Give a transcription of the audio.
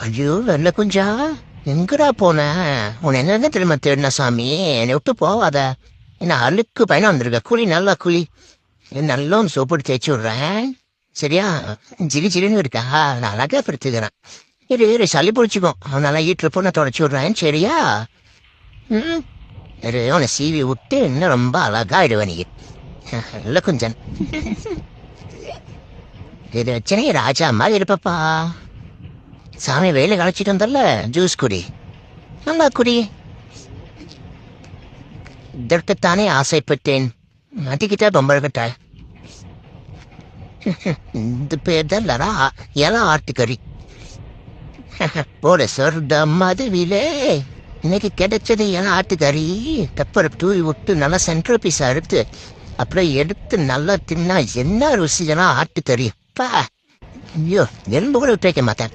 ஐயோ வெள்ள குஞ்சா, எங்கடா போன? உன்னை என்ன தெரியுமா தேடின சாமி, என்னை விட்டு போவாத. என்ன அழுக்கு பயணம் வந்திருக்க, குழி நல்லா குழி. நல்லா ஒன்று சோப்பு தேய்ச்சி விட்றேன், சரியா? ஜிலி ஜிலின்னு இருக்கா, நான் அழகா படுத்துக்கிறேன். இரு சளி பிடிச்சிக்கும், அதனால ஈட்டுறப்போ நான் தொடச்சி விட்றேன், சரியா? ம், இரு உன்னை சீவி விட்டு இன்னும் ரொம்ப அழகாயிடுவேன் நீ. நல்ல குஞ்சன். இது வச்சனே ராஜா மாதிரி இருப்பப்பா. சாமி வெயில களைச்சிட்டு வந்தல, ஜூஸ் குடி, நல்லா குடி. இதற்குத்தானே ஆசைப்பட்டேன், மாட்டிக்கிட்டா பொம்பழக்கிட்ட. இந்த பேர் தான் லரா, எலா ஆட்டுக்கறி. போட சொர்த மதுவிலே இன்னைக்கு கிடைச்சது எல்லாம் ஆட்டுக்கறி. பெப்பரை தூவி விட்டு நல்லா சென்ட்ரல் பீஸ் அறுத்து அப்புறம் எடுத்து நல்லா தின்னா என்ன ருசினா ஆட்டுக்கறி. பா, ஐயோ எலும்பு கூட விட்டு வைக்க மாட்டேன்.